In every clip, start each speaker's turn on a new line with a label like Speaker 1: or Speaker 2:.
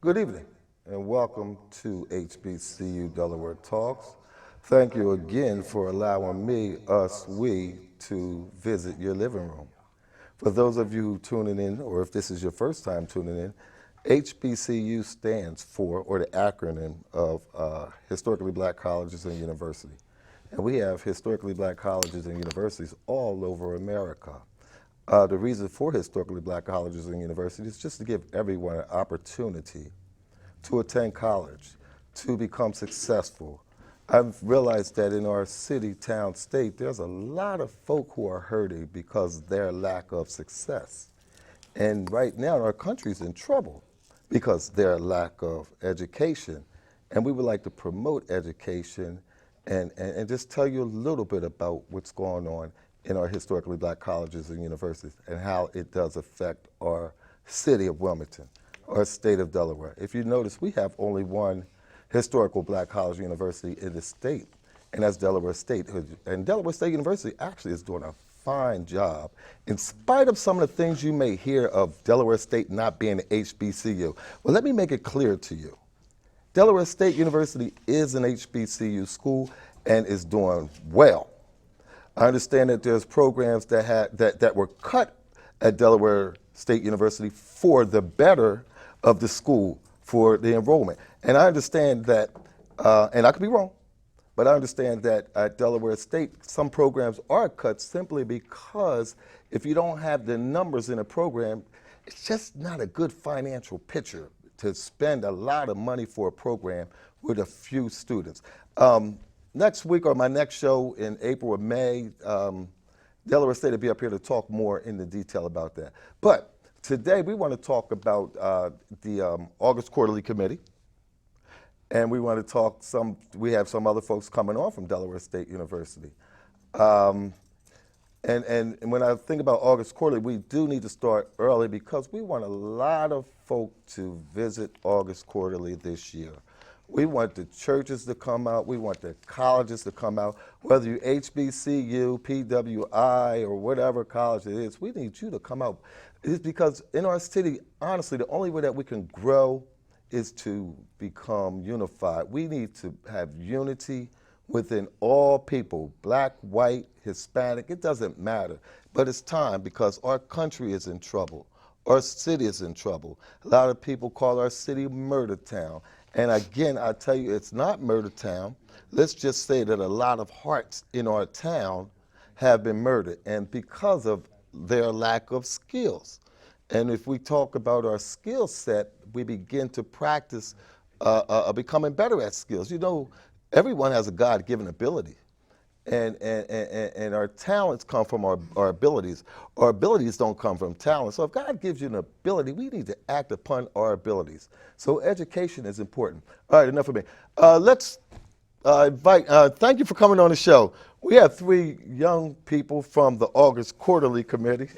Speaker 1: Good evening, and welcome to HBCU Delaware Talks. Thank you again for allowing me, we, to visit your living room. For those of you tuning in, or if this is your first time tuning in, HBCU stands for, or the acronym of Historically Black Colleges and University. And we have historically black colleges and universities all over America. The reason for historically black colleges and universities is just to give everyone an opportunity to attend college, to become successful. I've realized that in our city, town, state, there's a lot of folk who are hurting because of their lack of success. And right now, our country's in trouble because of their lack of education. And we would like to promote education and just tell you a little bit about what's going on in our historically black colleges and universities and how it does affect our city of Wilmington, our state of Delaware. If you notice, we have only one historical black college university in the state, and that's Delaware State. And Delaware State University actually is doing a fine job, in spite of some of the things you may hear of Delaware State not being an HBCU. Well, let me make it clear to you. Delaware State University is an HBCU school and is doing well. I understand that there's programs that were cut at Delaware State University for the better of the school, for the enrollment. And I understand that, and I could be wrong, but I understand that at Delaware State, some programs are cut simply because if you don't have the numbers in a program, it's just not a good financial picture to spend a lot of money for a program with a few students. Next week or my next show in April or May, Delaware State will be up here to talk more in the detail about that. But today we want to talk about the August Quarterly Committee. And we want to talk we have some other folks coming on from Delaware State University. And when I think about August Quarterly, we do need to start early because we want a lot of folk to visit August Quarterly this year. We want the churches to come out. We want the colleges to come out. Whether you're HBCU, PWI, or whatever college it is, we need you to come out. It's because in our city, honestly, the only way that we can grow is to become unified. We need to have unity within all people, black, white, Hispanic, it doesn't matter. But it's time because our country is in trouble. Our city is in trouble. A lot of people call our city murder town. And again, I tell you, it's not murder town. Let's just say that a lot of hearts in our town have been murdered, and because of their lack of skills. And if we talk about our skill set, we begin to practice becoming better at skills. You know, everyone has a God-given ability. And our talents come from our abilities. Our abilities don't come from talent. So if God gives you an ability, we need to act upon our abilities. So education is important. All right, enough of me. Let's invite, thank you for coming on the show. We have three young people from the August Quarterly Committee.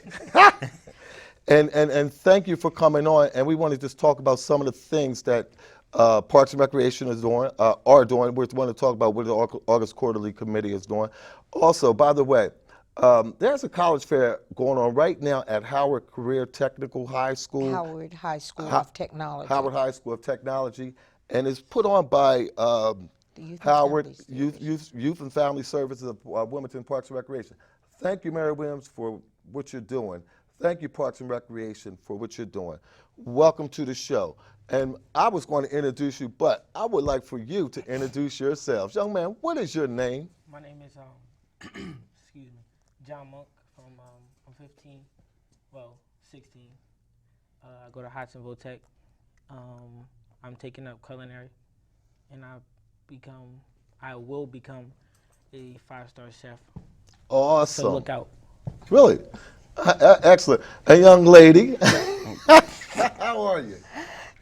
Speaker 1: and thank you for coming on. And we want to just talk about some of the things that Parks and Recreation is doing, are doing. We want to talk about what the August Quarterly Committee is doing. Also, by the way, there's a college fair going on right now at Howard Career Technical High School.
Speaker 2: Howard High School of Technology.
Speaker 1: Howard High School of Technology, and it's put on by Howard Youth and Family Services of Wilmington Parks and Recreation. Thank you, Mary Williams, for what you're doing. Thank you, Parks and Recreation, for what you're doing. Welcome to the show. And I was going to introduce you, but I would like for you to introduce yourselves. Young man, what is your name?
Speaker 3: My name is, excuse me, John Monk. I'm 15, well, 16. I go to Hudsonville Tech. I'm taking up culinary, and I will become a 5-star chef.
Speaker 1: Awesome.
Speaker 3: So look out.
Speaker 1: Really? Excellent. A young lady. How are you?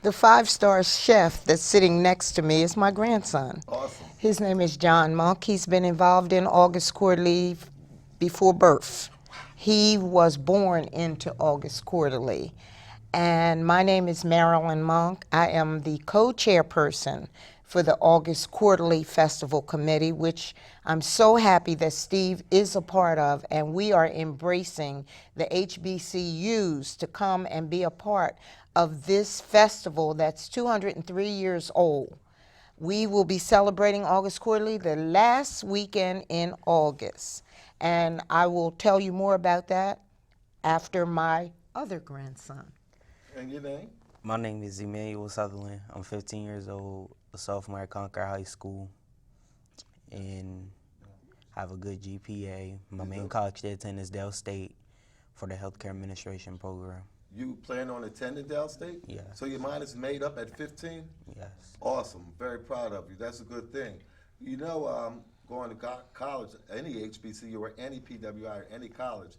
Speaker 2: The 5-star chef that's sitting next to me is my grandson.
Speaker 1: Awesome.
Speaker 2: His name is John Monk. He's been involved in August Quarterly before birth. He was born into August Quarterly. And my name is Marilyn Monk. I am the co-chairperson for the August Quarterly Festival Committee, which I'm so happy that Steve is a part of, and we are embracing the HBCUs to come and be a part of this festival that's 203 years old. We will be celebrating August Quarterly the last weekend in August, and I will tell you more about that after my other grandson.
Speaker 1: And your name?
Speaker 4: My name is Emmanuel Sutherland. I'm 15 years old, a sophomore at Concord High School, and I have a good GPA. My main college to attend is Dell State for the Healthcare Administration program.
Speaker 1: You plan on attending Dell State?
Speaker 4: Yes.
Speaker 1: So your mind is made up at 15?
Speaker 4: Yes.
Speaker 1: Awesome. Very proud of you. That's a good thing. You know, going to college, any HBCU or any PWI or any college,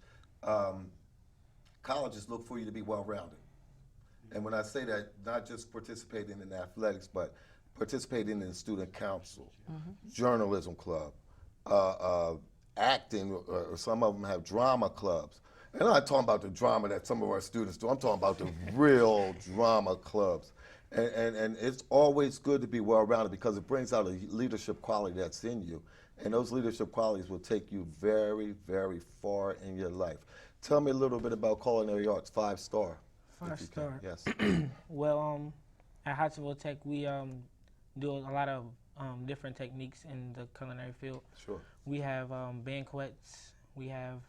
Speaker 1: colleges look for you to be well-rounded. And when I say that, not just participating in athletics, but participating in the student council, journalism club, acting, or some of them have drama clubs. And I'm not talking about the drama that some of our students do. I'm talking about the real drama clubs. And it's always good to be well-rounded because it brings out a leadership quality that's in you. And those leadership qualities will take you very, very far in your life. Tell me a little bit about culinary arts, 5-star.
Speaker 3: 5-star.
Speaker 1: Yes.
Speaker 3: Well, at Hodgsonville Tech, we do a lot of different techniques in the culinary field.
Speaker 1: Sure.
Speaker 3: We have banquets, we have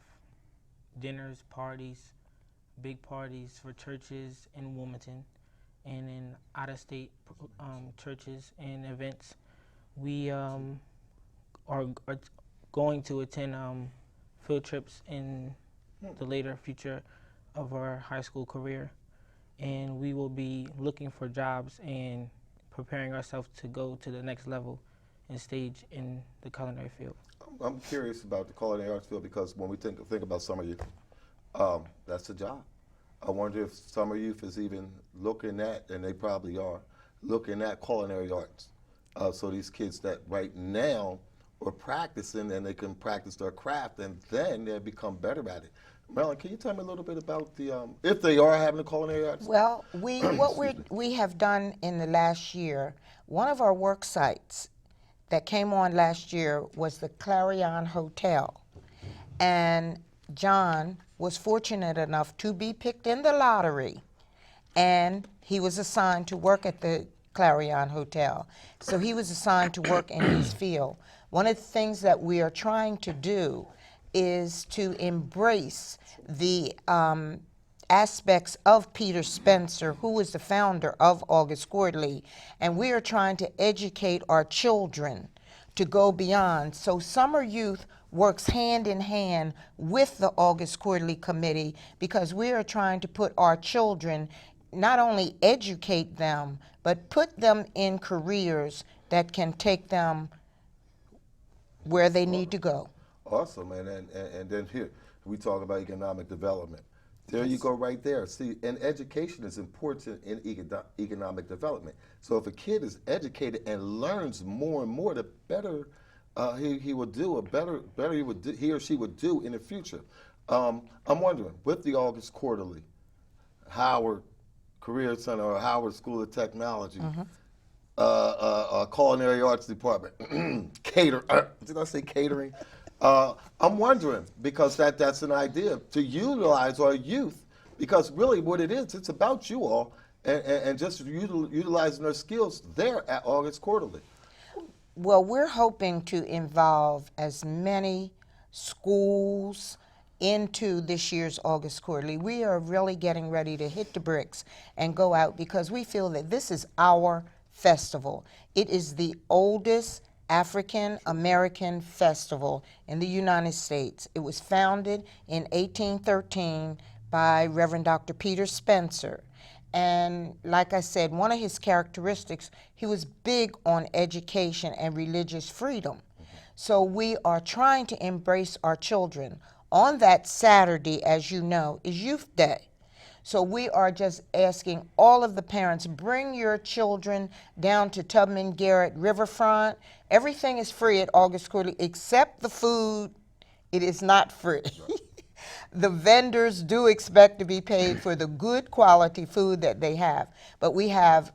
Speaker 3: dinners, parties, big parties for churches in Wilmington and in out-of-state churches and events. We are going to attend field trips in the later future of our high school career, and we will be looking for jobs and preparing ourselves to go to the next level and stage in the culinary field.
Speaker 1: I'm curious about the culinary arts field because when we think about summer youth, that's a job. I wonder if summer youth is even looking at, and they probably are, looking at culinary arts. So these kids that right now are practicing and they can practice their craft and then they become better at it. Marilyn, can you tell me a little bit about the, if they are having a culinary arts?
Speaker 2: Well, we have done in the last year, one of our work sites that came on last year was the Clarion Hotel. And John was fortunate enough to be picked in the lottery, and he was assigned to work at the Clarion Hotel. So he was assigned to work in his field. One of the things that we are trying to do is to embrace the aspects of Peter Spencer, who is the founder of August Quarterly, and we are trying to educate our children to go beyond. So Summer Youth works hand in hand with the August Quarterly Committee because we are trying to put our children, not only educate them, but put them in careers that can take them where they need to go.
Speaker 1: Awesome, and then here, we talk about economic development. There you go right there. See, and education is important in economic development. So if a kid is educated and learns more and more, the better he will do, he or she would do in the future. I'm wondering, with the August Quarterly, Howard Career Center or Howard School of Technology, Culinary Arts Department, did I say catering? I'm wondering, because that's an idea, to utilize our youth, because really what it is, it's about you all, and just utilizing their skills there at August Quarterly.
Speaker 2: Well, we're hoping to involve as many schools into this year's August Quarterly. We are really getting ready to hit the bricks and go out because we feel that this is our festival. It is the oldest African American festival in the United States. It was founded in 1813 by Reverend Dr. Peter Spencer. And like I said, one of his characteristics, he was big on education and religious freedom. So we are trying to embrace our children. On that Saturday, as you know, is Youth Day. So we are just asking all of the parents, bring your children down to Tubman Garrett Riverfront. Everything is free at August Quarterly except the food. It is not free. the vendors do expect to be paid for the good quality food that they have. But we have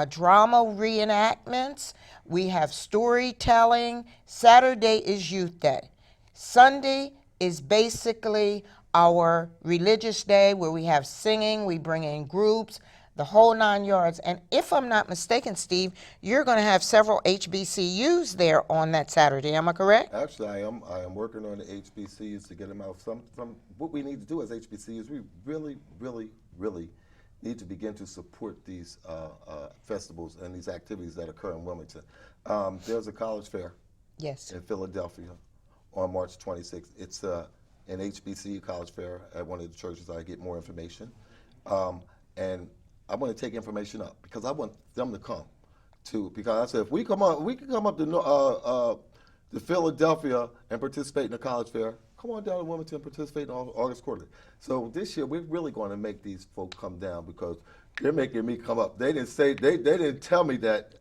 Speaker 2: drama reenactments, we have storytelling. Saturday is Youth Day. Sunday is basically our religious day where we have singing, we bring in groups, the whole 9 yards. And if I'm not mistaken, Steve, you're going to have several HBCUs there on that Saturday. Am I correct?
Speaker 1: Actually, I am. I am working on the HBCUs to get them out. Some what we need to do as HBCUs, we really, really, really need to begin to support these festivals and these activities that occur in Wilmington. There's a college fair
Speaker 2: Yes.
Speaker 1: in Philadelphia on March 26th. It's an HBCU college fair at one of the churches. I get more information, and I want to take information up because I want them to come too. Because I said if we come up, we can come up to Philadelphia and participate in the college fair. Come on down to Wilmington and participate in August Quarterly. So this year we're really going to make these folk come down because they're making me come up. They didn't say they didn't tell me that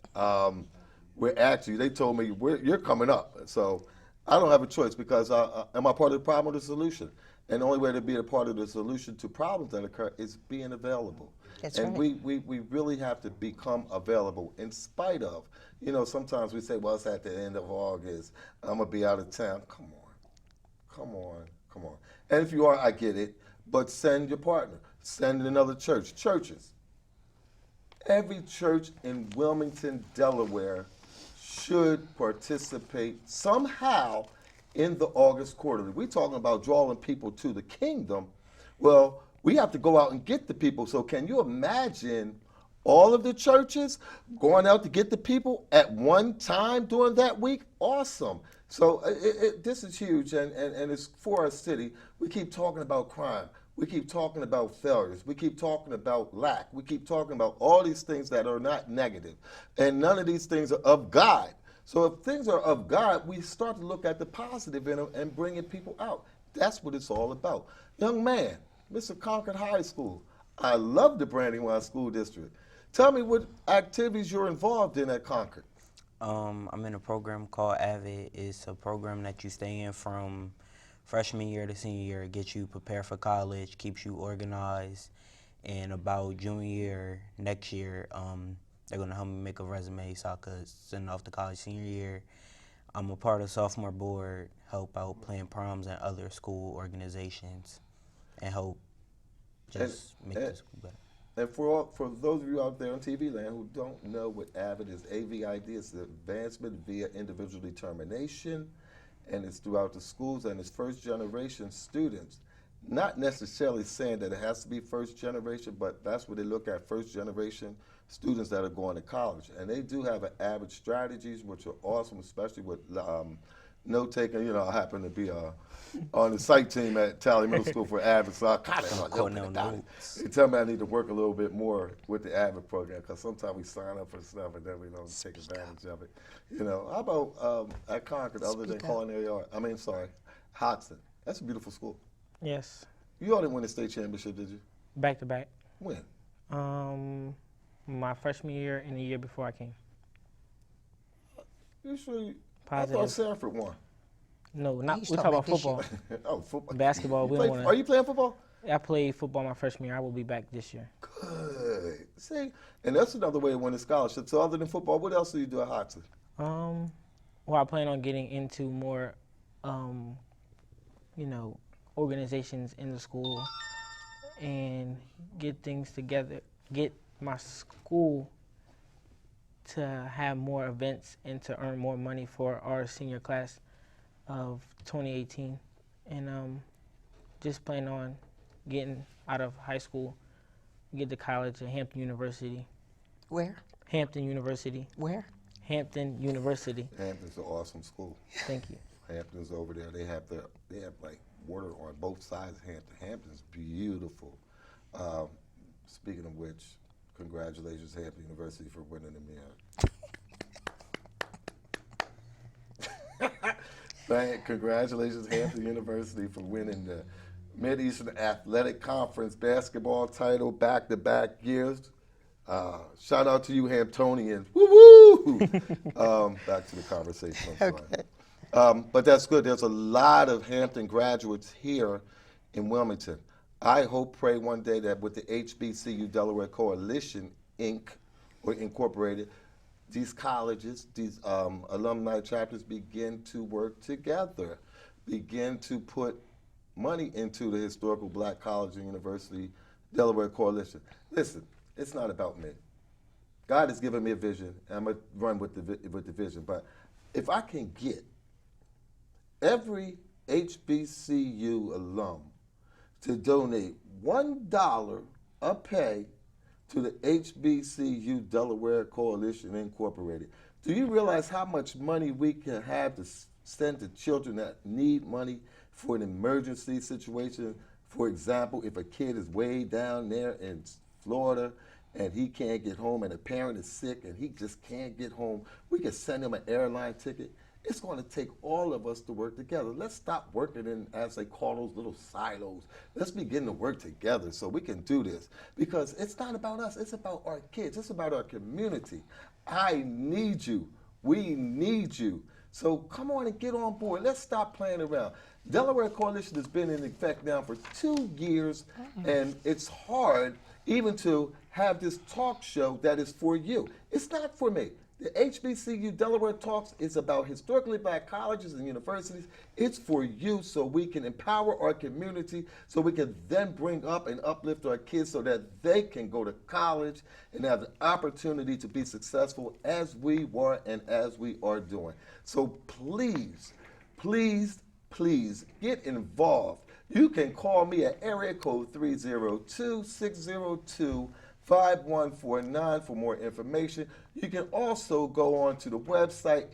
Speaker 1: we're actually. They told me you're coming up. So I don't have a choice because am I part of the problem or the solution? And the only way to be a part of the solution to problems that occur is being available.
Speaker 2: That's
Speaker 1: and
Speaker 2: right.
Speaker 1: we really have to become available in spite of, sometimes we say, well, it's at the end of August. I'm going to be out of town. Come on. And if you are, I get it. But send your partner. Send another church. Churches. Every church in Wilmington, Delaware should participate somehow in the August Quarterly. We're talking about drawing people to the kingdom. Well, we have to go out and get the people. So can you imagine all of the churches going out to get the people at one time during that week? Awesome. So this is huge, and it's for our city. We keep talking about crime. We keep talking about failures. We keep talking about lack. We keep talking about all these things that are not negative. And none of these things are of God. So if things are of God, we start to look at the positive in them and bringing people out. That's what it's all about. Young man, Mr. Concord High School. I love the Brandywine School District. Tell me what activities you're involved in at Concord.
Speaker 4: I'm in a program called AVID. It's a program that you stay in from freshman year to senior year. It gets you prepared for college, keeps you organized. And about junior year, next year, they're going to help me make a resume so I could send off to college senior year. I'm a part of sophomore board, help out playing proms and other school organizations, and help just make the school better.
Speaker 1: And for those of you out there on TV land who don't know what AVID is, AVID is the Advancement via Individual Determination, and it's throughout the schools, and it's first generation students. Not necessarily saying that it has to be first generation, but that's what they look at, first generation students that are going to college. And they do have an AVID strategies, which are awesome, especially with note taking. I happen to be on the site team at Tally Middle School for AVID, so I kind of
Speaker 4: notes.
Speaker 1: They tell me I need to work a little bit more with the AVID program because sometimes we sign up for stuff and then we don't take advantage of it. How about at Concord, other than culinary art? Hodson. That's a beautiful school.
Speaker 3: Yes.
Speaker 1: You all didn't win the state championship, did you?
Speaker 3: Back to back.
Speaker 1: When?
Speaker 3: My freshman year and the year before I came.
Speaker 1: You sure?
Speaker 3: Positive.
Speaker 1: I thought Sanford won.
Speaker 3: No, not.
Speaker 2: He's
Speaker 3: We're talking about
Speaker 2: talking about
Speaker 3: football.
Speaker 1: Oh, football.
Speaker 3: Basketball, we don't wanna-
Speaker 1: Are you playing football?
Speaker 3: I played football my freshman year. I will be back this year.
Speaker 1: Good. See, and that's another way to win a scholarship. So other than football, what else do you do at Hodson?
Speaker 3: Well, I plan on getting into more, organizations in the school and get things together, get my school to have more events and to earn more money for our senior class of 2018. And just plan on getting out of high school, get to college at Hampton University.
Speaker 2: Where?
Speaker 3: Hampton University.
Speaker 2: Where?
Speaker 3: Hampton University.
Speaker 1: Hampton's an awesome school.
Speaker 3: Thank you.
Speaker 1: Hampton's over there. They have like water on both sides of Hampton. Hampton's beautiful. Speaking of which, congratulations, Hampton University, for winning the Congratulations, Hampton University, for winning the Mid-Eastern Athletic Conference basketball title back-to-back years. Shout out to you, Hamptonians. Woo-woo! Back to the conversation. I'm sorry.
Speaker 2: Okay.
Speaker 1: But that's good. There's a lot of Hampton graduates here in Wilmington. I hope, pray one day that with the HBCU Delaware Coalition, Inc., or Incorporated, these colleges, these alumni chapters begin to work together, begin to put money into the historical Black College and University Delaware Coalition. Listen, it's not about me. God has given me a vision, and I'm going to run with the vision. But if I can get every HBCU alum to donate $1 a pay to the HBCU Delaware Coalition Incorporated, do you realize how much money we can have to send to children that need money for an emergency situation? For example, if a kid is way down there in Florida and he can't get home and a parent is sick and he just can't get home, we can send him an airline ticket. It's going to take all of us to work together. Let's stop working in, as they call those, little silos. Let's begin to work together so we can do this. Because it's not about us, it's about our kids, it's about our community. I need you. We need you. So come on and get on board. Let's stop playing around. Delaware Coalition has been in effect now for 2 years, and it's hard even to have this talk show that is for you. It's not for me. The HBCU Delaware Talks is about historically Black colleges and universities. It's for you so we can empower our community, so we can then bring up and uplift our kids so that they can go to college and have the opportunity to be successful as we were and as we are doing. So please, please, please get involved. You can call me at area code 302-602-5149 for more information. You can also go on to the website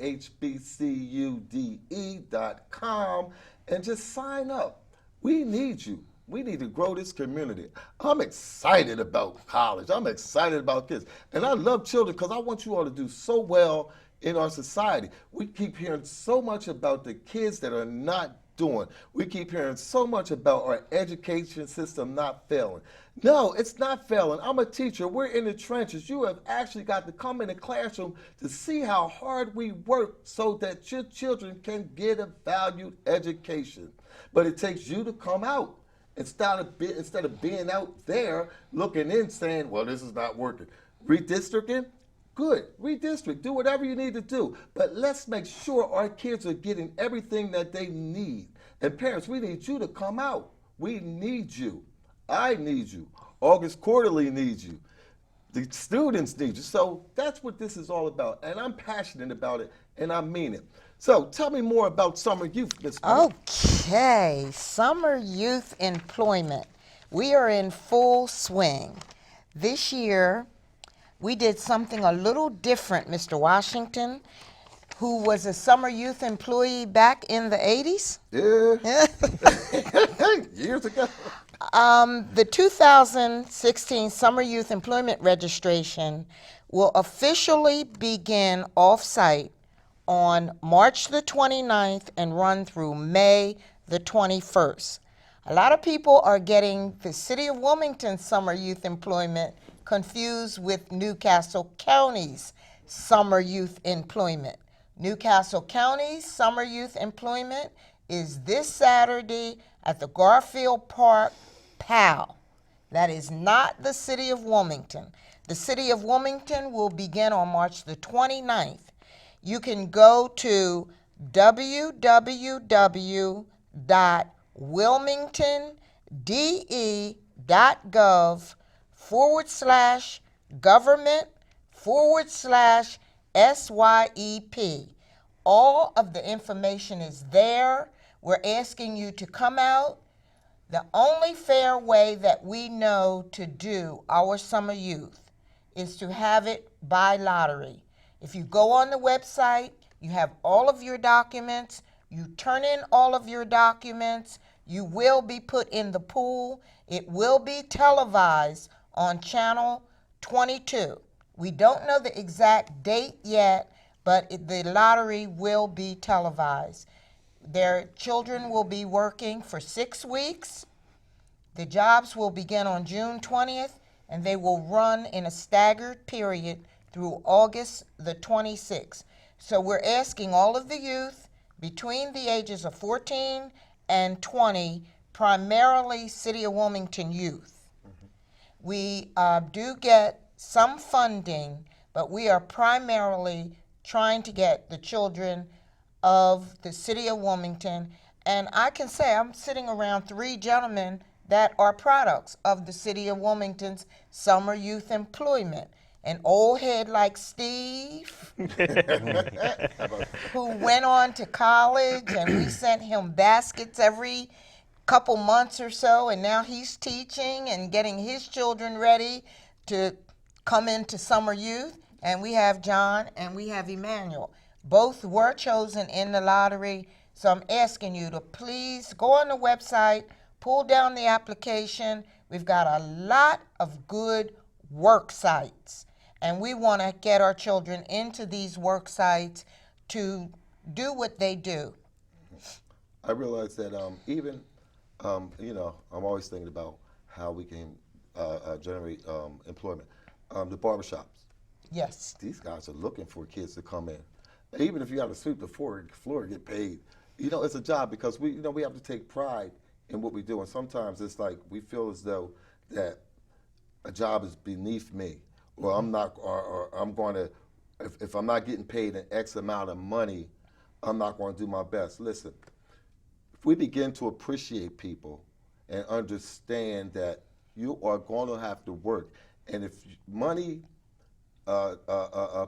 Speaker 1: hbcude.com and just sign up. We need you. We need to grow this community. I'm excited about college. I'm excited about kids. And I love children because I want you all to do so well in our society. We keep hearing so much about the kids that are not doing. We keep hearing so much about our education system not failing. No, it's not failing. I'm a teacher. We're in the trenches. You have actually got to come in the classroom to see how hard we work so that your children can get a valued education. But it takes you to come out instead of being out there looking in saying, well, this is not working. Redistricting? Good. Redistrict. Do whatever you need to do. But let's make sure our kids are getting everything that they need. And parents, we need you to come out. We need you. I need you. August Quarterly needs you. The students need you. So that's what this is all about. And I'm passionate about it, and I mean it. So tell me more about summer youth, Ms.
Speaker 2: Okay, summer youth employment. We are in full swing. This year, we did something a little different, Mr. Washington, who was a summer youth employee back in the 80s.
Speaker 1: Yeah. Years ago.
Speaker 2: The 2016 Summer Youth Employment Registration will officially begin off-site on March the 29th and run through May the 21st. A lot of people are getting the City of Wilmington Summer Youth Employment confused with Newcastle County's Summer Youth Employment. Newcastle County's Summer Youth Employment is this Saturday at the Garfield Park PAL. That is not the City of Wilmington. The City of Wilmington will begin on March the 29th. You can go to www.wilmington.gov/government/SYEP. All of the information is there. We're asking you to come out. The only fair way that we know to do our summer youth is to have it by lottery. If you go on the website, you have all of your documents, you turn in all of your documents, you will be put in the pool. It will be televised on Channel 22. We don't know the exact date yet, but the lottery will be televised. Their children will be working for 6 weeks. The jobs will begin on June 20th, and they will run in a staggered period through August the 26th. So we're asking all of the youth between the ages of 14 and 20 primarily City of Wilmington youth. We do get some funding, but we are primarily trying to get the children of the City of Wilmington. And I can say I'm sitting around 3 gentlemen that are products of the City of Wilmington's summer youth employment. An old head like Steve, who went on to college, and we sent him baskets every couple months or so, and now he's teaching and getting his children ready to come into summer youth. And we have John and we have Emmanuel. Both were chosen in the lottery, so I'm asking you to please go on the website, pull down the application. We've got a lot of good work sites, and we want to get our children into these work sites to do what they do.
Speaker 1: I realize that even, I'm always thinking about how we can generate employment. The barbershops.
Speaker 2: Yes.
Speaker 1: These guys are looking for kids to come in. Even if you got to sweep the floor and get paid, it's a job because we have to take pride in what we do. And sometimes it's like we feel as though that a job is beneath me, or I'm not, or I'm going to, if I'm not getting paid an X amount of money, I'm not going to do my best. Listen, if we begin to appreciate people and understand that you are going to have to work, and if money,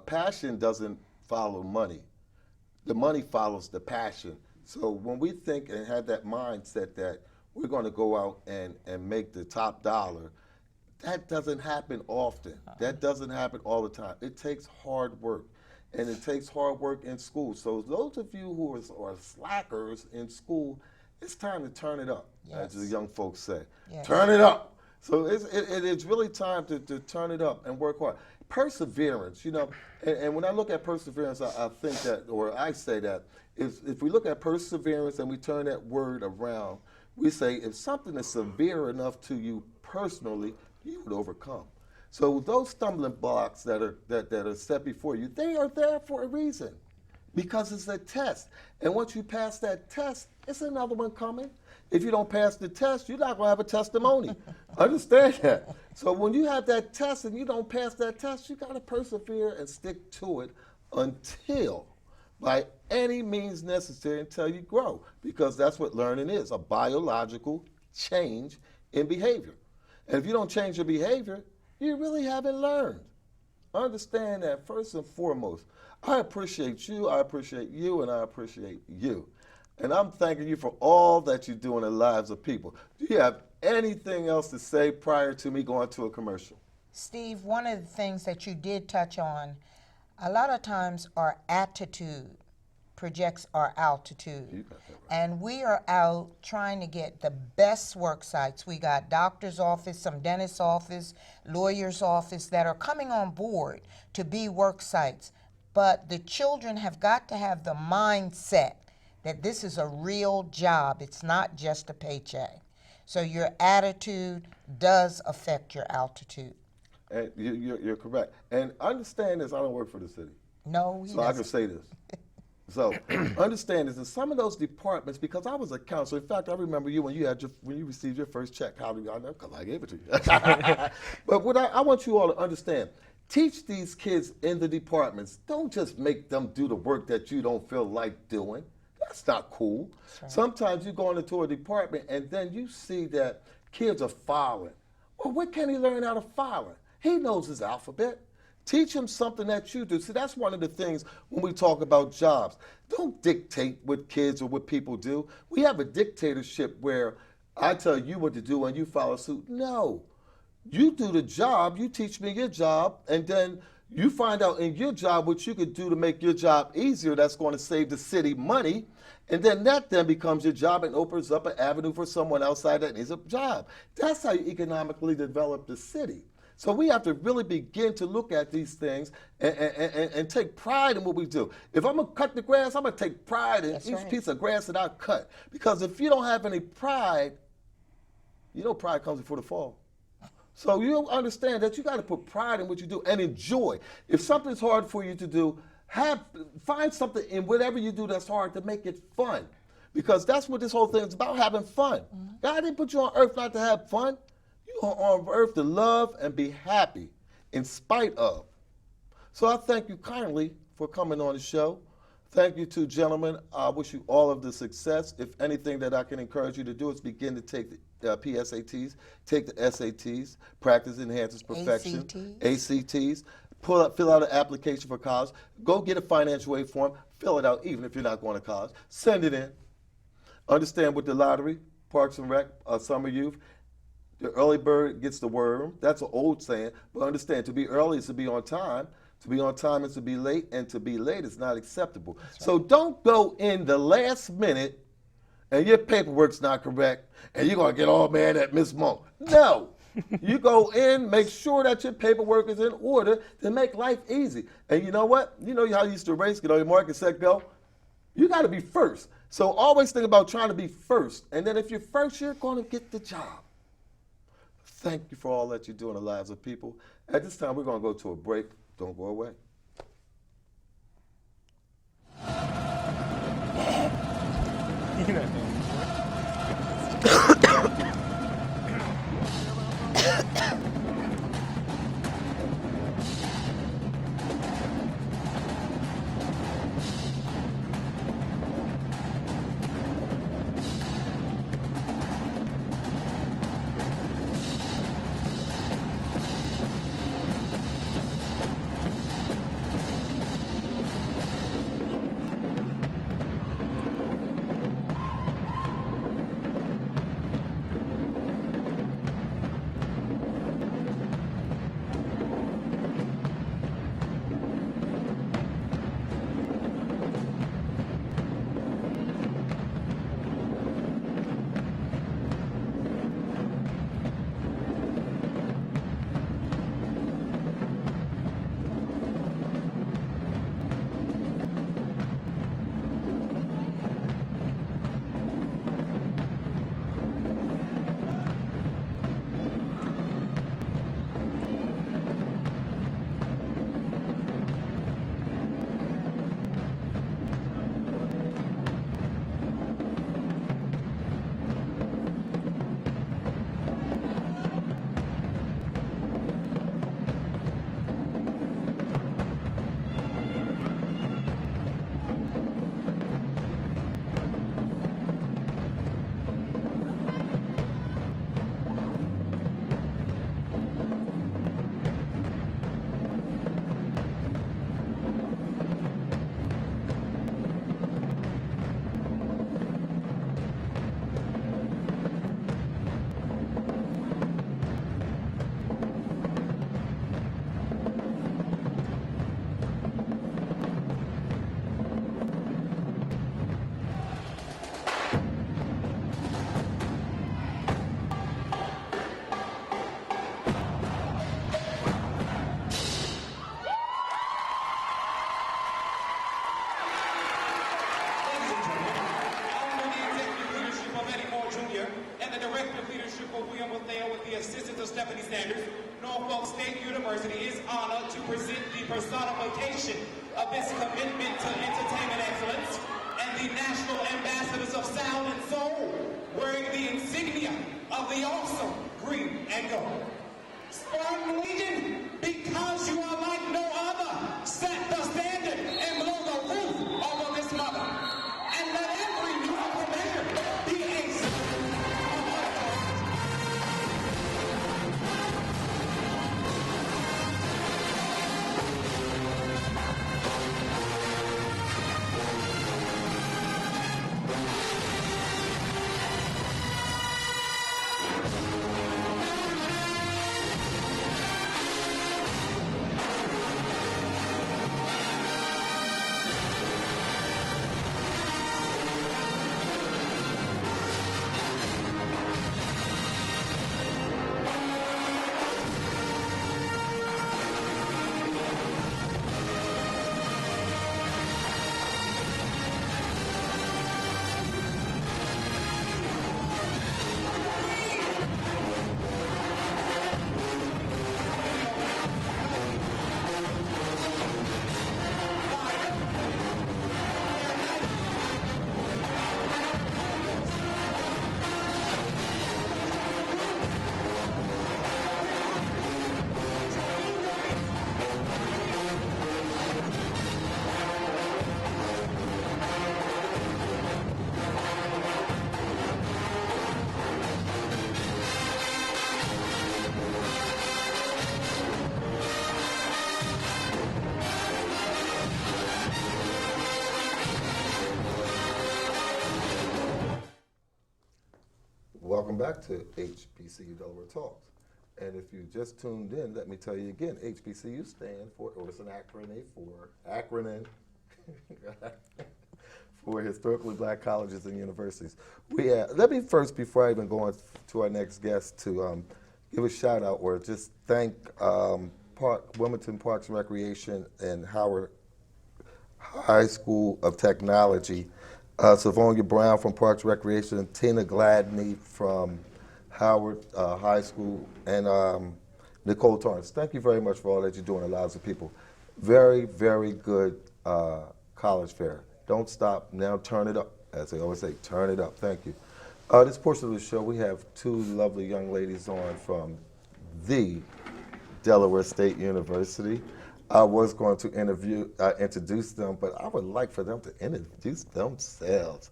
Speaker 1: passion doesn't follow money. The money follows the passion. So when we think and have that mindset that we're going to go out and make the top dollar, that doesn't happen often. That doesn't happen all the time. It takes hard work, and it takes hard work in school. So those of you who are slackers in school, it's time to turn it up, as the young folks say.
Speaker 2: Yes.
Speaker 1: Turn it up. So it's really time to turn it up and work hard. Perseverance, and when I look at perseverance, I think that, or I say that, if we look at perseverance and we turn that word around, we say if something is severe enough to you personally, you would overcome. So those stumbling blocks that are set before you, they are there for a reason, because it's a test. And once you pass that test, it's another one coming. If you don't pass the test, you're not going to have a testimony. Understand that. So when you have that test and you don't pass that test, you got to persevere and stick to it until, by any means necessary, until you grow. Because that's what learning is, a biological change in behavior. And if you don't change your behavior, you really haven't learned. Understand that first and foremost. I appreciate you, and I appreciate you. And I'm thanking you for all that you do in the lives of people. Do you have anything else to say prior to me going to a commercial?
Speaker 2: Steve, one of the things that you did touch on, a lot of times our attitude projects our altitude.
Speaker 1: You got that right.
Speaker 2: And we are out trying to get the best work sites. We got doctor's office, some dentist's office, lawyer's office that are coming on board to be work sites. But the children have got to have the mindset that this is a real job. It's not just a paycheck. So your attitude does affect your altitude.
Speaker 1: And you're correct. And understand this, I don't work for the city.
Speaker 2: No, he
Speaker 1: So I can
Speaker 2: doesn't.
Speaker 1: say this. So understand this, in some of those departments, because I was a counselor, in fact, I remember you when you received your first check. How do I know? Because I gave it to you. But what I want you all to understand, teach these kids in the departments. Don't just make them do the work that you don't feel like doing. That's not cool.
Speaker 2: Right.
Speaker 1: Sometimes you go into a department and then you see that kids are filing. Well, what can he learn out of filing? He knows his alphabet. Teach him something that you do. See, that's one of the things when we talk about jobs. Don't dictate what kids or what people do. We have a dictatorship where I tell you what to do and you follow suit. No. You do the job, you teach me your job, and then you find out in your job what you could do to make your job easier that's going to save the city money, and then that then becomes your job and opens up an avenue for someone outside that needs a job. That's how you economically develop the city. So we have to really begin to look at these things and take pride in what we do. If I'm going to cut the grass, I'm going to take pride in each piece of grass that I cut. Because if you don't have any pride, pride comes before the fall. So you understand that you got to put pride in what you do and enjoy. If something's hard for you to do, find something in whatever you do that's hard to make it fun. Because that's what this whole thing is about, having fun. God didn't put you on earth not to have fun. You are on earth to love and be happy in spite of. So I thank you kindly for coming on the show. Thank you two gentlemen. I wish you all of the success. If anything that I can encourage you to do is begin to take the PSATs, take the SATs, practice enhances perfection, ACTs, fill out an application for college, go get a financial aid form, fill it out even if you're not going to college, send it in. Understand with the lottery, Parks and Rec, Summer Youth, the early bird gets the worm. That's an old saying, but understand, to be early is to be on time. To be on time is to be late, and to be late is not acceptable. Right. So don't go in the last minute and your paperwork's not correct, and you're going to get all mad at Miss Monk. No. You go in, make sure that your paperwork is in order to make life easy. And you know what? You know how you used to race, get on your mark and set, go? You got to be first. So always think about trying to be first. And then if you're first, you're going to get the job. Thank you for all that you do in the lives of people. At this time, we're going to go to a break. Don't go away.
Speaker 5: Norfolk State University is honored to present the personification of this commitment to entertainment excellence and the national ambassadors of sound and soul, wearing the insignia of the awesome green and gold. Spartan Legion, because you are like no other, set the standard and blow the roof over this mother. And let every musical measure be a
Speaker 1: back to HBCU Delaware Talks. And if you just tuned in, let me tell you again, HBCU stands for, or it's an acronym for Historically Black Colleges and Universities. Let me first, before I even go on to our next guest, to give a shout out or just thank Wilmington Parks and Recreation and Howard High School of Technology, Savonia Brown from Parks and Recreation, and Tina Gladney from Howard High School, and Nicole Torrance. Thank you very much for all that you're doing in the lives of people. Very, very good college fair. Don't stop, now turn it up. As they always say, turn it up. Thank you. This portion of the show, we have two lovely young ladies on from the Delaware State University. I was going to introduce them, but I would like for them to introduce themselves.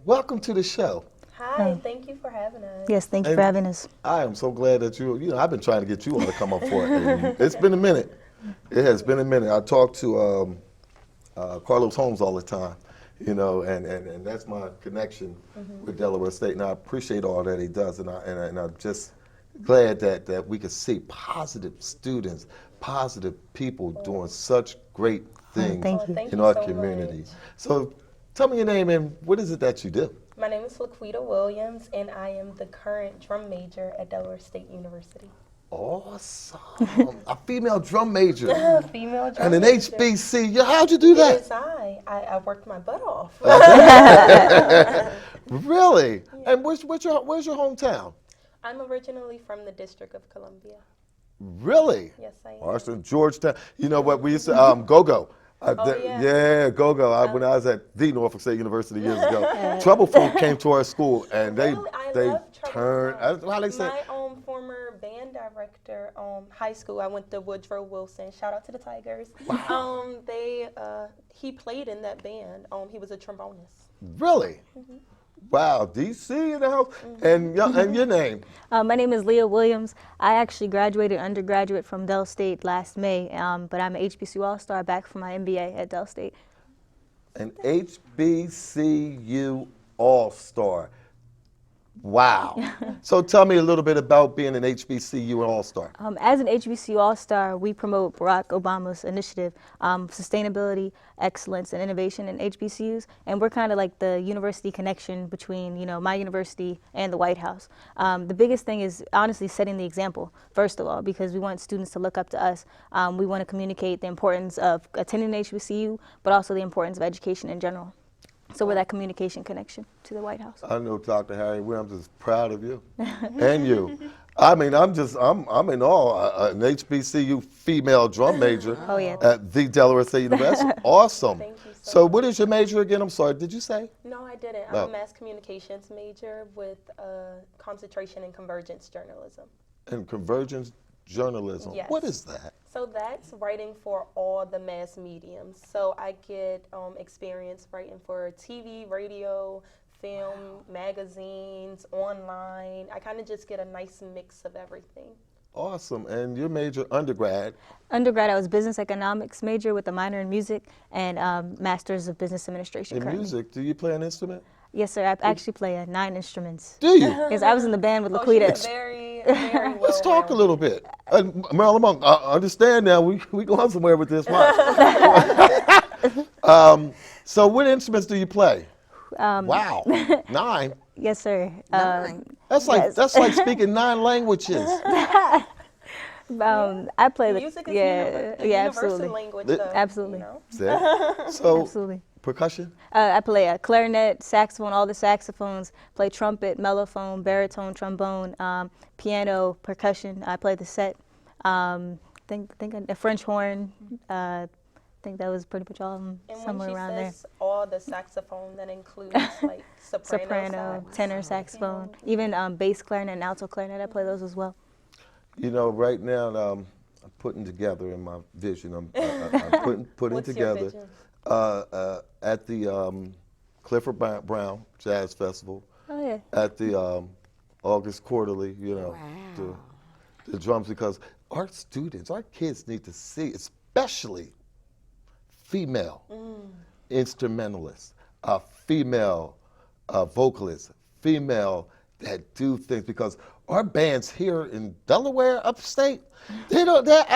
Speaker 1: Welcome to the show.
Speaker 6: Hi, thank you for having us.
Speaker 7: Yes, thank you for having us.
Speaker 1: I am so glad that I've been trying to get you all to come up for it. And it's been a minute. It has been a minute. I talk to Carlos Holmes all the time, and that's my connection with Delaware State, and I appreciate all that he does, and I'm just glad that we can see positive students, positive people doing such great things in our community.
Speaker 6: Much.
Speaker 1: So tell me your name and what is it that you do?
Speaker 6: My name is Laquita Williams, and I am the current drum major at Delaware State University.
Speaker 1: Awesome. A female drum major.
Speaker 6: Female drum
Speaker 1: And an
Speaker 6: major.
Speaker 1: HBCU. How'd you do that?
Speaker 6: Yes, I worked my butt off.
Speaker 1: Really? Yeah. And where's your hometown?
Speaker 6: I'm originally from the District of Columbia.
Speaker 1: Really?
Speaker 6: Yes, I am.
Speaker 1: Austin, Georgetown. You know what we used to go-go.
Speaker 6: Yeah.
Speaker 1: Go-go. When I was at the Norfolk State University years ago, Trouble Folk came to our school and they
Speaker 6: love
Speaker 1: turned. How they say?
Speaker 6: My former band director, high school. I went to Woodrow Wilson. Shout out to the Tigers.
Speaker 1: Wow.
Speaker 6: He played in that band. He was a trombonist.
Speaker 1: Really? Mm-hmm. Wow, DC in the house. And your name?
Speaker 7: My name is Leah Williams. I actually graduated undergraduate from Del State last May, but I'm an HBCU All-Star back from my MBA at Del State.
Speaker 1: An HBCU All-Star. Wow. So tell me a little bit about being an HBCU All-Star.
Speaker 7: As an HBCU All-Star, we promote Barack Obama's initiative, sustainability, excellence, and innovation in HBCUs, and we're kind of like the university connection between, my university and the White House. The biggest thing is honestly setting the example, first of all, because we want students to look up to us. We want to communicate the importance of attending an HBCU, but also the importance of education in general. So we're that communication connection to the White House.
Speaker 1: I know Dr. Harry Williams is proud of you and you. I mean, I'm in awe. An HBCU female drum major at the Delaware State University. Awesome.
Speaker 6: Thank you
Speaker 1: So what is your major again? I'm sorry, did you say?
Speaker 6: No, I didn't. I'm a mass communications major with a concentration in convergence journalism.
Speaker 1: And convergence journalism.
Speaker 6: Yes.
Speaker 1: What is that?
Speaker 6: So that's writing for all the mass mediums. So I get experience writing for TV, radio, film, magazines, online. I kind of just get a nice mix of everything.
Speaker 1: Awesome. And your major undergrad?
Speaker 7: Undergrad, I was business economics major with a minor in music and master's of business administration.
Speaker 1: In
Speaker 7: currently.
Speaker 1: music, do you play an instrument?
Speaker 7: Yes, sir. I actually play 9 instruments.
Speaker 1: Do you?
Speaker 7: Yes, I was in the band with Laquita.
Speaker 6: She's very, very well.
Speaker 1: Let's talk a little bit. Marilyn Monk, I understand now. We going somewhere with this. So what instruments do you play? Wow, 9.
Speaker 7: Yes, sir.
Speaker 1: That's like speaking 9 languages.
Speaker 7: I play the
Speaker 6: music is
Speaker 7: universal
Speaker 6: universal language. Though,
Speaker 7: Absolutely.
Speaker 1: So
Speaker 7: Absolutely.
Speaker 1: percussion?
Speaker 7: I play a clarinet, saxophone, all the saxophones, play trumpet, mellophone, baritone, trombone, piano, percussion. I play the set. Think a French horn. I think that was pretty much all of them,
Speaker 6: and
Speaker 7: somewhere
Speaker 6: when she
Speaker 7: around there.
Speaker 6: says all the saxophone, that includes like
Speaker 7: Soprano,
Speaker 6: sax.
Speaker 7: tenor saxophone, even bass clarinet and alto clarinet. I play those as well.
Speaker 1: You know, right now I'm putting together in my vision. I'm putting
Speaker 6: What's
Speaker 1: together
Speaker 6: your vision?
Speaker 1: At the Clifford Brown Jazz Festival.
Speaker 7: Oh yeah.
Speaker 1: At the August Quarterly, the drums, because our students, our kids need to see, especially female instrumentalists, female vocalists, female that do things, because our bands here in Delaware, upstate, I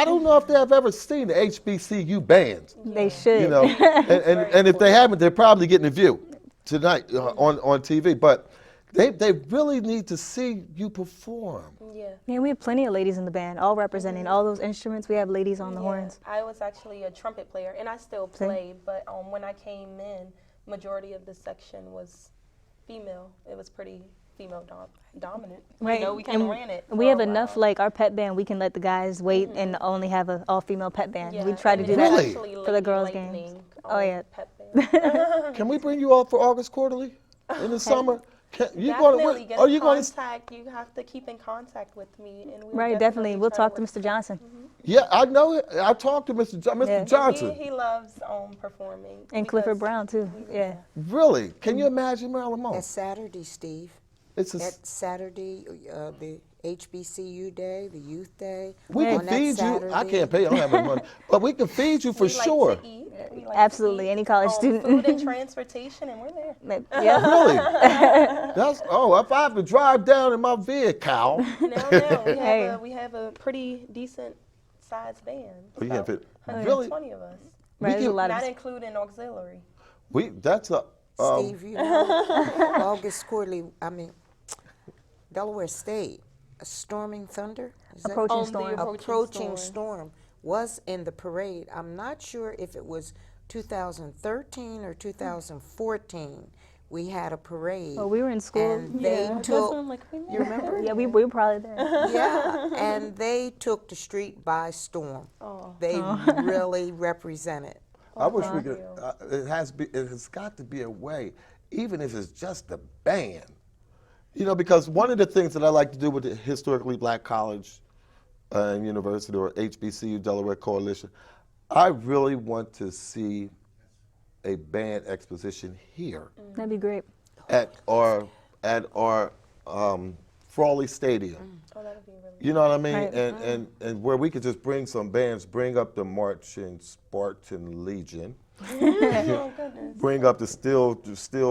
Speaker 1: don't know if they have ever seen the HBCU bands.
Speaker 7: They should.
Speaker 1: You know, and if they haven't, they're probably getting a view tonight on TV. But they really need to see you perform.
Speaker 6: Yeah.
Speaker 7: Yeah, we have plenty of ladies in the band, all representing all those instruments. We have ladies on the horns.
Speaker 6: I was actually a trumpet player, and I still play, but when I came in, majority of the section was female. It was pretty female dominant.
Speaker 7: Right.
Speaker 6: You know, we kind of ran it.
Speaker 7: We
Speaker 6: for
Speaker 7: have
Speaker 6: a
Speaker 7: enough,
Speaker 6: while.
Speaker 7: like our pet band, we can let the guys wait and only have an all-female pet band.
Speaker 6: Yeah,
Speaker 7: We try to
Speaker 6: and
Speaker 7: do
Speaker 6: it's
Speaker 7: that
Speaker 1: Really?
Speaker 6: actually
Speaker 7: for the
Speaker 6: Lady
Speaker 7: girls'
Speaker 6: Lightning,
Speaker 7: games. Oh, yeah.
Speaker 6: Pep band.
Speaker 1: Can we bring you up for August Quarterly in the summer?
Speaker 6: Definitely get
Speaker 1: Are
Speaker 6: in
Speaker 1: you going to?
Speaker 6: contact. You have to keep in contact with me, and we'll
Speaker 7: Right, definitely. We'll
Speaker 6: try
Speaker 7: talk to
Speaker 6: work
Speaker 7: Mr. Johnson
Speaker 1: Yeah, I know it. I talked to Mr.
Speaker 7: Yeah.
Speaker 1: Johnson.
Speaker 6: He loves performing.
Speaker 7: and Clifford
Speaker 6: because-
Speaker 7: Brown, too. Yeah.
Speaker 1: Really? Can you imagine, Marilyn Monroe?
Speaker 2: That's Saturday, Steve.
Speaker 1: It's a,
Speaker 2: That Saturday, the HBCU day, the Youth Day.
Speaker 1: we
Speaker 2: on
Speaker 1: can
Speaker 2: that
Speaker 1: feed you. I
Speaker 2: Saturday.
Speaker 1: can't pay. I don't have any money, but we can feed you for
Speaker 6: We
Speaker 1: sure.
Speaker 6: Like to eat. We like
Speaker 7: Absolutely,
Speaker 6: to eat.
Speaker 7: any college student.
Speaker 6: Food and transportation, and we're there.
Speaker 7: Yeah.
Speaker 1: Really? That's if I have to drive down in my vehicle.
Speaker 6: No,
Speaker 7: Hey.
Speaker 6: we have a pretty decent sized band.
Speaker 1: Oh, yeah,
Speaker 6: About
Speaker 1: but
Speaker 6: 120 of us,
Speaker 7: Right, there's a
Speaker 1: can-
Speaker 7: lot
Speaker 6: not
Speaker 7: of
Speaker 6: including auxiliary.
Speaker 1: That's a.
Speaker 2: Steve, you know, August Quarterly, Delaware State, a storming thunder? Is that-
Speaker 7: approaching
Speaker 6: the
Speaker 7: storm.
Speaker 2: approaching storm was in the parade. I'm not sure if it was 2013 or 2014. We had a parade.
Speaker 7: Oh, we were in school.
Speaker 2: And they
Speaker 6: That's
Speaker 2: took,
Speaker 6: what I'm like, we
Speaker 2: you remember?
Speaker 7: Yeah, we were probably there.
Speaker 2: Yeah, and they took the street by storm.
Speaker 6: Oh.
Speaker 2: They really represented.
Speaker 1: I wish we could. It has got to be a way, even if it's just the band. You know, because one of the things that I like to do with the Historically Black College and University, or HBCU Delaware Coalition, I really want to see a band exposition here
Speaker 7: That'd be great.
Speaker 1: at our Frawley Stadium.
Speaker 6: Oh, that would be really.
Speaker 1: You know what I mean?
Speaker 7: Right.
Speaker 1: And where we could just bring some bands, bring up the Marching Spartan Legion,
Speaker 6: Oh goodness.
Speaker 1: bring up the Steel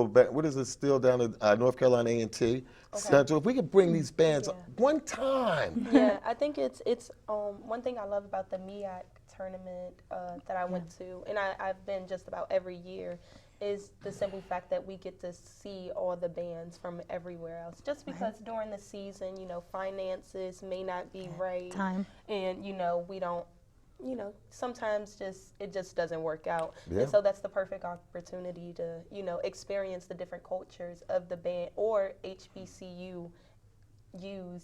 Speaker 1: band. What is it? Steel down at North Carolina A&T Central. If we could bring these bands one time.
Speaker 6: Yeah, I think it's one thing I love about the MEAC tournament that I went to, and I've been just about every year, is the simple fact that we get to see all the bands from everywhere else. Just because during the season, finances may not be right,
Speaker 7: Time.
Speaker 6: and we don't. Sometimes it just doesn't work out.
Speaker 1: Yeah.
Speaker 6: And so that's the perfect opportunity to, experience the different cultures of the band, or HBCU use,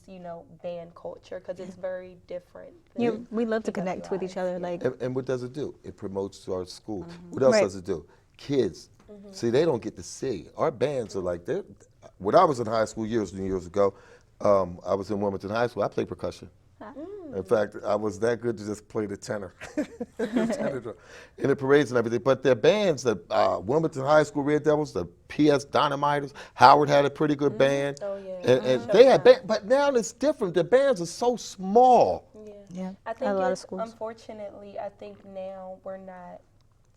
Speaker 6: band culture, because it's very different.
Speaker 7: Yeah, we love to connect with each other. Like,
Speaker 1: And what does it do? It promotes our school. What else
Speaker 7: Right.
Speaker 1: does it do? Kids. See, they don't get to see. Our bands are like, when I was in high school years and years ago, I was in Wilmington High School. I played percussion. In fact, I was that good to just play the tenor, tenor drum, in the parades and everything. But their bands, the Wilmington High School Red Devils, the PS Dynamiters, Howard had a pretty good band.
Speaker 6: Oh, yeah.
Speaker 1: And they had band, but now it's different. The bands are so small.
Speaker 7: yeah,
Speaker 6: I
Speaker 7: a
Speaker 6: think
Speaker 7: lot of
Speaker 6: it's,
Speaker 7: schools.
Speaker 6: unfortunately, I think now we're not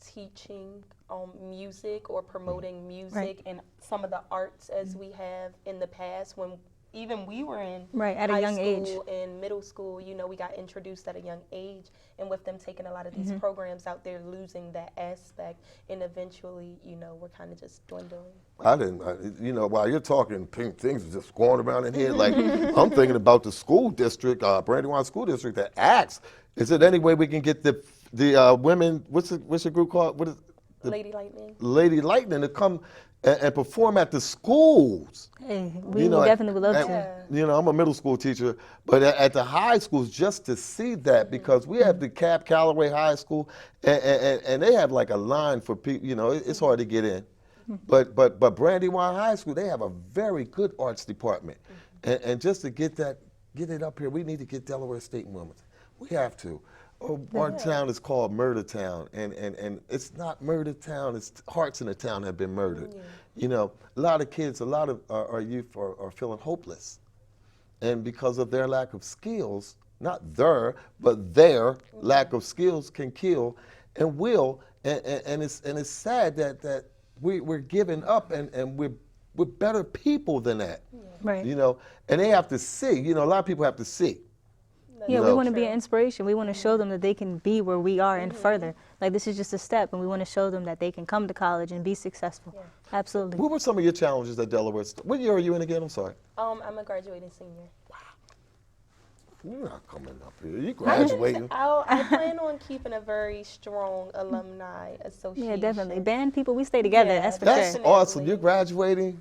Speaker 6: teaching music or promoting music and some of the arts as we have in the past, when even we were in
Speaker 7: Right, at a
Speaker 6: high
Speaker 7: young age.
Speaker 6: school and middle school. We got introduced at a young age, and with them taking a lot of these programs out, they're losing that aspect, and eventually, we're kind of just dwindling.
Speaker 1: While you're talking, things are just going around in here. Like, I'm thinking about the school district, Brandywine School District, that asks, is it any way we can get the women, what's the group called? What is
Speaker 6: Lady Lightning.
Speaker 1: Lady Lightning to come and perform at the schools.
Speaker 7: Hey, we definitely would love to.
Speaker 1: I'm a middle school teacher, but at the high schools, just to see that, because we have the Cap Callaway High School, and they have like a line for people. It's hard to get in. But Brandywine High School, they have a very good arts department, and just to get it up here, we need to get Delaware State and Wilmington. We have to. Our town is called Murder Town, and it's not Murder Town. It's hearts in the town have been murdered. A lot of kids, a lot of our youth are feeling hopeless, and because of their lack of skills, not their, but their lack of skills can kill, and will, and it's sad that we're giving up, and with better people than that.
Speaker 7: Right.
Speaker 1: You know, and they have to see. You know, a lot of people have to see.
Speaker 7: Yeah,
Speaker 1: you
Speaker 7: we
Speaker 1: know.
Speaker 7: want to be an inspiration. We want to show them that they can be where we are and further. Like, this is just a step, and we want to show them that they can come to college and be successful. Absolutely.
Speaker 1: What were some of your challenges at Delaware? What year are you in again? I'm sorry.
Speaker 6: I'm a graduating senior.
Speaker 1: You're not coming up here. You graduating.
Speaker 6: I plan on keeping a very strong alumni association.
Speaker 7: Yeah, definitely. Band people, we stay together.
Speaker 6: Yeah,
Speaker 7: That's for
Speaker 1: That's
Speaker 7: sure.
Speaker 1: awesome. You're graduating.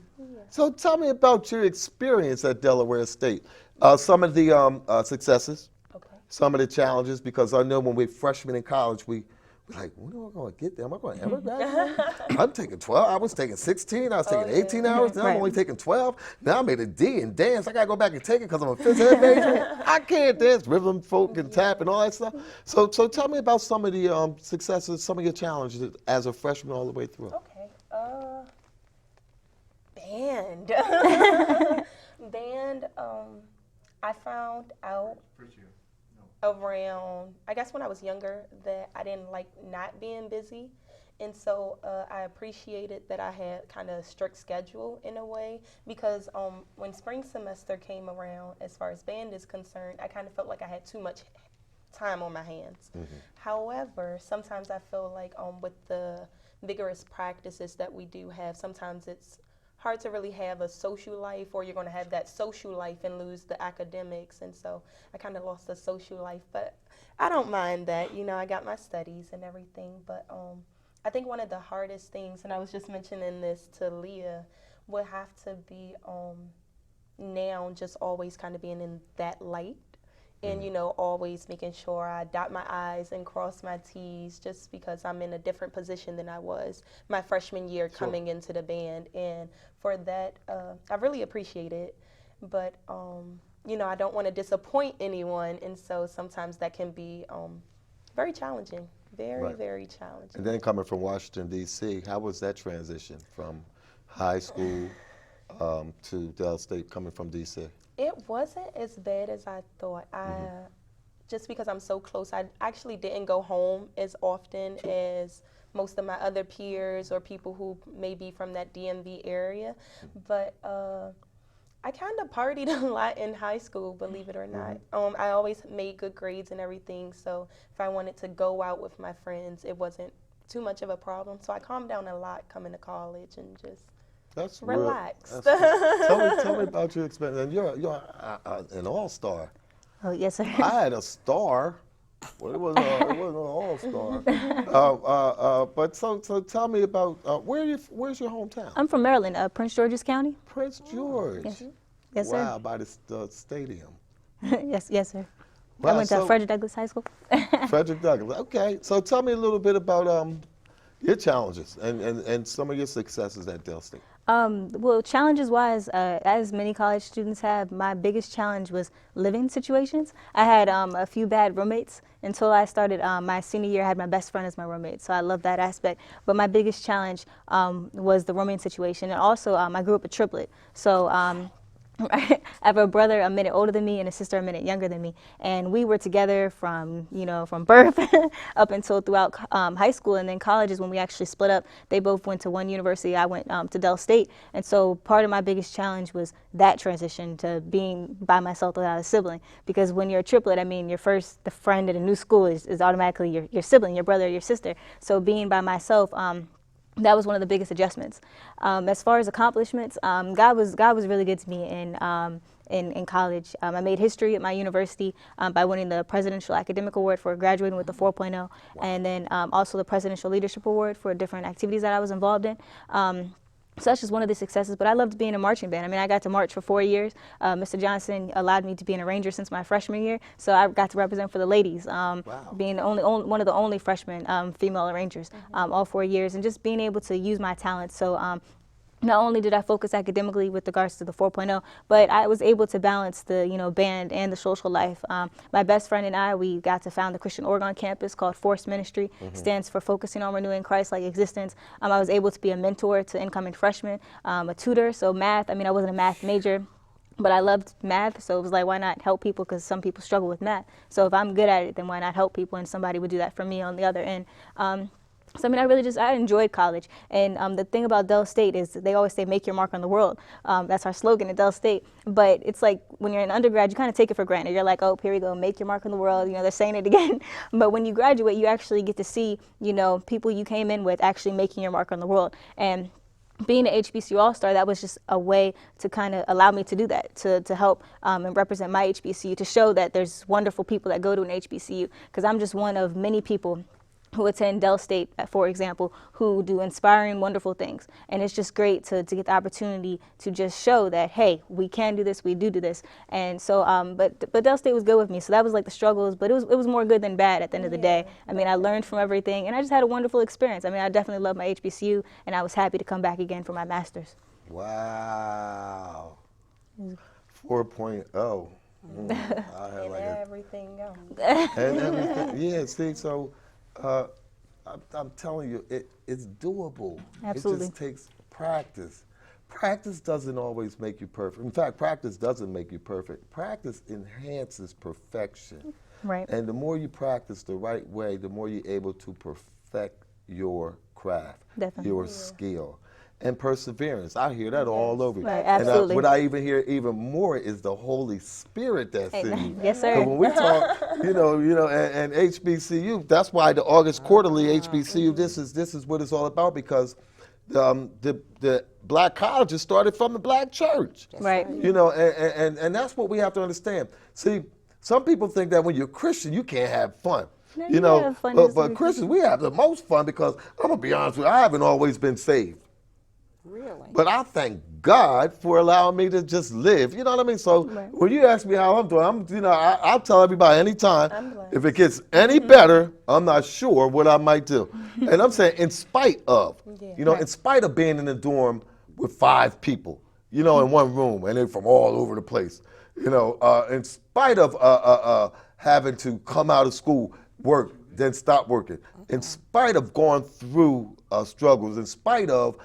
Speaker 1: So tell me about your experience at Delaware State. Some of the successes,
Speaker 6: Okay.
Speaker 1: some of the challenges, because I know when we're freshmen in college, we're like, when am I going to get there? Am I going to ever graduate? I'm taking 12. I was taking 16. I was taking 18 hours. Now I'm
Speaker 7: Right.
Speaker 1: only taking 12. Now I made a D in dance. I got to go back and take it because I'm a physics ed major. I can't dance rhythm, folk, and tap and all that stuff. So tell me about some of the successes, some of your challenges as a freshman all the way through.
Speaker 6: Okay. Band. Band. I found out around, I guess when I was younger, that I didn't like not being busy. And so I appreciated that I had kind of a strict schedule in a way, because when spring semester came around, as far as band is concerned, I kind of felt like I had too much time on my hands. However, sometimes I feel like with the vigorous practices that we do have, sometimes it's hard to really have a social life, or you're going to have that social life and lose the academics. And so I kind of lost the social life, but I don't mind that. You know, I got my studies and everything, but I think one of the hardest things, and I was just mentioning this to Leah, would have to be now just always kind of being in that light. And, you know, always making sure I dot my I's and cross my T's, just because I'm in a different position than I was my freshman year coming into the band. And for that, I really appreciate it. But, you know, I don't want to disappoint anyone. And so sometimes that can be very challenging, very challenging.
Speaker 1: And then coming from Washington, D.C., how was that transition from high school to Del State coming from D.C.?
Speaker 6: It wasn't as bad as I thought. Just because I'm so close, I actually didn't go home as often as most of my other peers or people who may be from that DMV area. But I kind of partied a lot in high school, believe it or not. I always made good grades and everything, so if I wanted to go out with my friends, it wasn't too much of a problem. So I calmed down a lot coming to college and just relaxed.
Speaker 1: Tell me about your experience. And you're an all-star.
Speaker 7: Oh, yes, sir.
Speaker 1: I had a star. Well, it wasn't an all-star. But so tell me about where's your hometown?
Speaker 7: I'm from Maryland, Prince George's County.
Speaker 1: Prince George.
Speaker 7: Yes, sir.
Speaker 1: Wow, by the stadium.
Speaker 7: yes, sir.
Speaker 1: Wow,
Speaker 7: I went to Frederick Douglass High School.
Speaker 1: Frederick Douglass. Okay, so tell me a little bit about your challenges and some of your successes at Del State.
Speaker 7: Well, challenges-wise, as many college students have, my biggest challenge was living situations. I had a few bad roommates until I started my senior year. I had my best friend as my roommate, so I love that aspect. But my biggest challenge was the roommate situation, and also I grew up a triplet. So I have a brother a minute older than me and a sister a minute younger than me, and we were together from birth up until throughout high school, and then college is when we actually split up. They both went to one university. I went to Del State, and so part of my biggest challenge was that transition to being by myself without a sibling. Because when you're a triplet, I mean, the friend at a new school is automatically your sibling, your brother or your sister. So being by myself, that was one of the biggest adjustments. As far as accomplishments, God was really good to me in college. I made history at my university by winning the Presidential Academic Award for graduating with a 4.0, and then also the Presidential Leadership Award for different activities that I was involved in. So that's just one of the successes, but I loved being in a marching band. I mean, I got to march for 4 years. Mr. Johnson allowed me to be an arranger since my freshman year, so I got to represent for the ladies, being one of the only freshman female arrangers all 4 years, and just being able to use my talents. So not only did I focus academically with regards to the 4.0, but I was able to balance the band and the social life. My best friend and I, we got to found the Christian Oregon campus called Force Ministry. Stands for Focusing on Renewing Christ-like Existence. I was able to be a mentor to incoming freshmen, a tutor. So math, I mean, I wasn't a math major, but I loved math, so it was like, why not help people? Because some people struggle with math. So if I'm good at it, then why not help people? And somebody would do that for me on the other end. So I mean, I enjoyed college, and the thing about Dell State is they always say "make your mark on the world." That's our slogan at Dell State. But it's like when you're in undergrad, you kind of take it for granted. You're like, "Oh, here we go, make your mark on the world." You know, they're saying it again. But when you graduate, you actually get to see, you know, people you came in with actually making your mark on the world. And being an HBCU All-Star, that was just a way to kind of allow me to do that, to help and represent my HBCU, to show that there's wonderful people that go to an HBCU, because I'm just one of many people who attend Dell State, for example, who do inspiring, wonderful things. And it's just great to get the opportunity to just show that, hey, we can do this, we do this. And so, but Dell State was good with me. So that was like the struggles, but it was more good than bad at the end of the day. I mean, I learned from everything, and I just had a wonderful experience. I mean, I definitely love my HBCU, and I was happy to come back again for my master's.
Speaker 1: Wow. 4.0.
Speaker 6: And everything else.
Speaker 1: And everything. Yeah, see, so I'm telling you, it's doable.
Speaker 7: Absolutely.
Speaker 1: It just takes practice. Practice doesn't always make you perfect. In fact, practice doesn't make you perfect. Practice enhances perfection.
Speaker 7: Right.
Speaker 1: And the more you practice the right way, the more you're able to perfect your craft,
Speaker 7: Definitely.
Speaker 1: your skill. And perseverance. I hear that all over.
Speaker 7: Right,
Speaker 1: and
Speaker 7: absolutely.
Speaker 1: what I even hear even more is the Holy Spirit that's in you.
Speaker 7: Yes, sir.
Speaker 1: So when we talk, and HBCU, that's why the August Quarterly HBCU, this is what it's all about, because the black colleges started from the black church.
Speaker 7: Right.
Speaker 1: You know, and that's what we have to understand. See, some people think that when you're Christian, you can't have fun.
Speaker 7: No,
Speaker 1: You
Speaker 7: you
Speaker 1: know,
Speaker 7: can have fun
Speaker 1: but,
Speaker 7: as
Speaker 1: but
Speaker 7: a
Speaker 1: Christians, we have the most fun, because I'm gonna be honest with you, I haven't always been saved.
Speaker 2: Really?
Speaker 1: But I thank God for allowing me to just live. You know what I mean? So when you ask me how I'm doing, I'll tell everybody anytime. If it gets any better, I'm not sure what I might do. And I'm saying in spite of, in spite of being in a dorm with 5 people, in one room, and they're from all over the place. In spite of having to come out of school, work, then stop working. In spite of going through struggles, in spite of,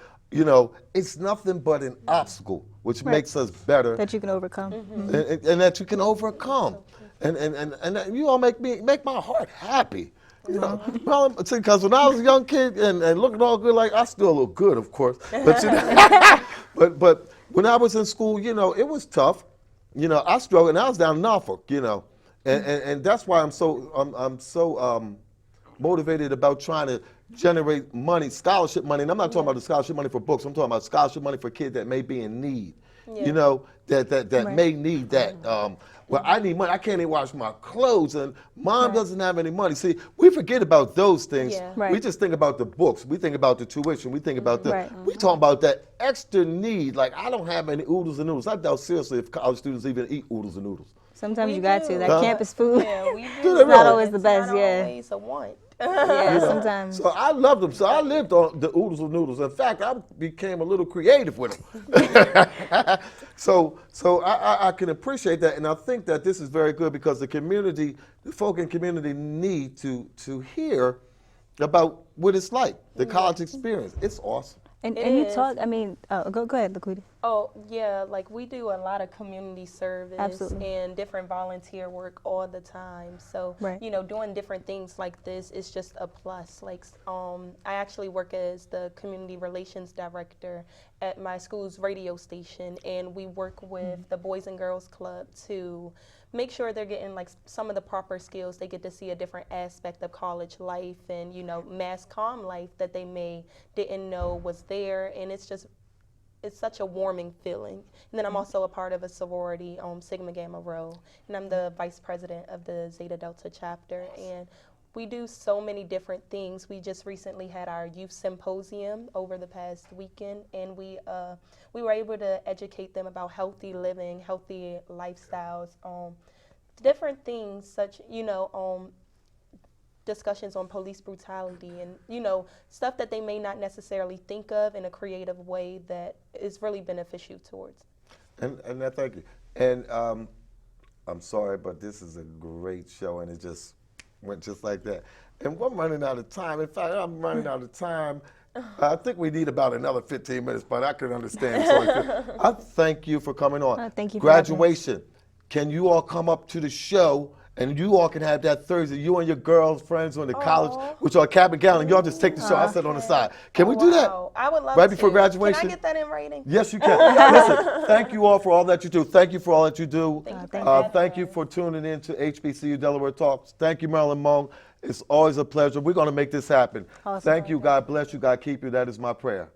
Speaker 1: it's nothing but an obstacle, which makes us better.
Speaker 7: That you can overcome.
Speaker 1: And that you can overcome. And you all make my heart happy. Because when I was a young kid and looking all good, like I still look good, of course. But but when I was in school, it was tough. I struggled, and I was down in Norfolk. And that's why I'm so motivated about trying to generate money, scholarship money. And I'm not talking about the scholarship money for books. I'm talking about scholarship money for kids that may be in need. That may need that. Well, I need money. I can't even wash my clothes, and mom doesn't have any money. See, we forget about those things. We just think about the books. We think about the tuition. We think about we talking about that extra need. Like, I don't have any oodles and noodles. I doubt seriously if college students even eat oodles and noodles.
Speaker 7: Sometimes you got to. That campus food.
Speaker 6: Yeah, we do.
Speaker 7: It's not always the best,
Speaker 6: It's not always a want.
Speaker 7: Yeah, sometimes.
Speaker 1: So I loved them. So I lived on the oodles and noodles. In fact, I became a little creative with them. So I can appreciate that, and I think that this is very good, because the folk in community need to hear about what it's like, the college experience. It's awesome.
Speaker 7: And you talk, I mean, go ahead, Laquita.
Speaker 6: Oh, yeah, like we do a lot of community service
Speaker 7: Absolutely.
Speaker 6: and different volunteer work all the time. So, doing different things like this is just a plus. Like, I actually work as the community relations director at my school's radio station, and we work with the Boys and Girls Club to make sure they're getting like some of the proper skills. They get to see a different aspect of college life and, mass comm life that they didn't know was there. And it's such a warming feeling. And then I'm also a part of a sorority, Sigma Gamma Rho, and I'm the vice president of the Zeta Delta chapter. And we do so many different things. We just recently had our youth symposium over the past weekend, and we were able to educate them about healthy living, healthy lifestyles, different things such, discussions on police brutality and, stuff that they may not necessarily think of in a creative way that is really beneficial towards.
Speaker 1: And I thank you. And I'm sorry, but this is a great show, and it just went just like that. And we're running out of time. In fact, I'm running out of time. I think we need about another 15 minutes, but I can understand. So I thank you for coming on.
Speaker 7: Thank you for having me.
Speaker 1: Graduation. Can you all come up to the show And you all can have that Thursday. You and your girlfriends on the college, which are Cabot Gallen. Y'all just take the show. I sit on the side. Can we do that?
Speaker 6: I would love
Speaker 1: right
Speaker 6: to.
Speaker 1: before graduation?
Speaker 6: Can I get that in writing?
Speaker 1: Yes, you can. Listen, thank you all for all that you do. Thank you for all that you do. Thank you for tuning in to HBCU Delaware Talks. Thank you, Marilyn Mong. It's always a pleasure. We're going to make this happen.
Speaker 7: Awesome.
Speaker 1: Thank you. God bless you. God keep you. That is my prayer.